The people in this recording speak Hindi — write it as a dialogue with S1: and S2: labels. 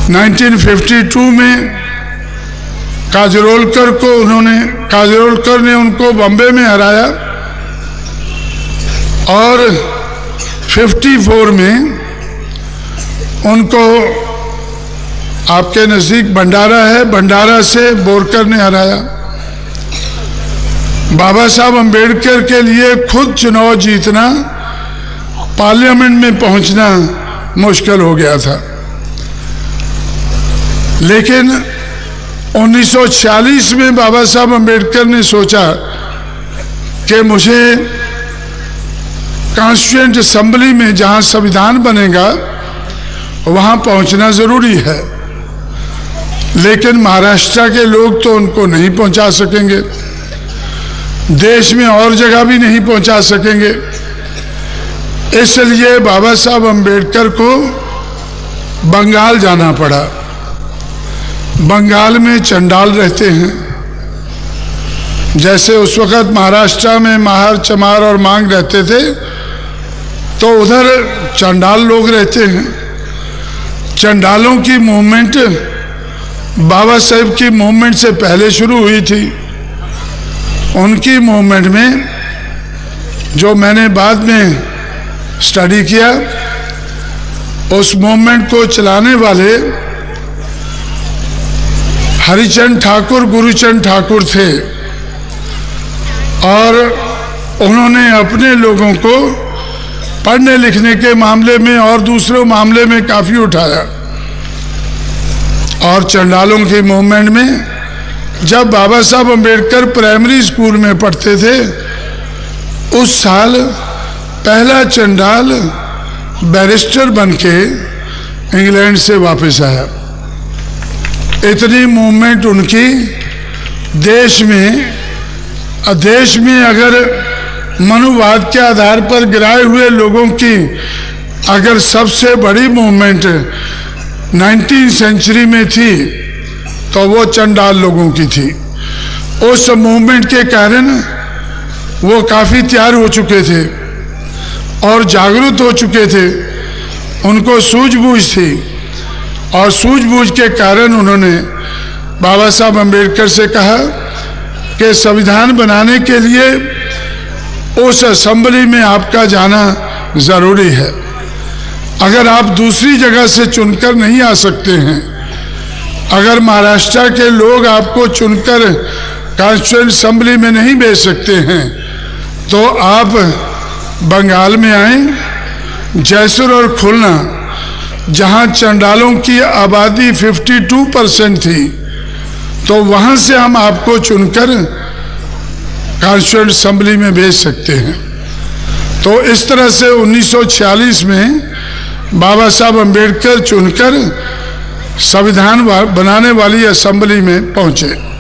S1: 1952 में काजरोलकर ने उनको बॉम्बे में हराया और 54 में उनको आपके नज़दीक भंडारा है, भंडारा से बोरकर ने हराया। बाबा साहब अम्बेडकर के लिए खुद चुनाव जीतना, पार्लियामेंट में पहुंचना मुश्किल हो गया था। लेकिन 1946 में बाबा साहब अम्बेडकर ने सोचा कि मुझे कॉन्स्टिट्यूएंट असेंबली में जहां संविधान बनेगा वहां पहुंचना जरूरी है, लेकिन महाराष्ट्र के लोग तो उनको नहीं पहुंचा सकेंगे, देश में और जगह भी नहीं पहुंचा सकेंगे। इसलिए बाबा साहब अम्बेडकर को बंगाल जाना पड़ा। बंगाल में चंडाल रहते हैं, जैसे उस वक़्त महाराष्ट्र में माहर, चमार और मांग रहते थे, तो उधर चंडाल लोग रहते हैं। चंडालों की मूवमेंट बाबा साहब की मूवमेंट से पहले शुरू हुई थी। उनकी मूवमेंट में जो मैंने बाद में स्टडी किया, उस मूवमेंट को चलाने वाले हरिचंद ठाकुर, गुरुचंद ठाकुर थे और उन्होंने अपने लोगों को पढ़ने लिखने के मामले में और दूसरे मामले में काफ़ी उठाया। और चंडालों की मूवमेंट में जब बाबा साहब अम्बेडकर प्राइमरी स्कूल में पढ़ते थे, उस साल पहला चंडाल बैरिस्टर बनके इंग्लैंड से वापस आया। इतनी मूवमेंट उनकी देश में अगर मनुवाद के आधार पर गिराए हुए लोगों की अगर सबसे बड़ी मूवमेंट 19वीं सेंचुरी में थी तो वो चंडाल लोगों की थी। उस मूवमेंट के कारण वो काफ़ी तैयार हो चुके थे और जागरूक हो चुके थे, उनको सूझबूझ थी और सूझबूझ के कारण उन्होंने बाबा साहब अम्बेडकर से कहा कि संविधान बनाने के लिए उस असेंबली में आपका जाना ज़रूरी है। अगर आप दूसरी जगह से चुनकर नहीं आ सकते हैं, अगर महाराष्ट्र के लोग आपको चुनकर कॉन्स्टिट्यूएंट असेंबली में नहीं भेज सकते हैं, तो आप बंगाल में आए। जैसुर और खुलना, जहां चंडालों की आबादी 52% थी, तो वहां से हम आपको चुनकर कॉन्स्टिट्यूएंट असेंबली में भेज सकते हैं। तो इस तरह से 1946 में बाबा साहब अम्बेडकर चुनकर संविधान बनाने वाली असेंबली में पहुंचे।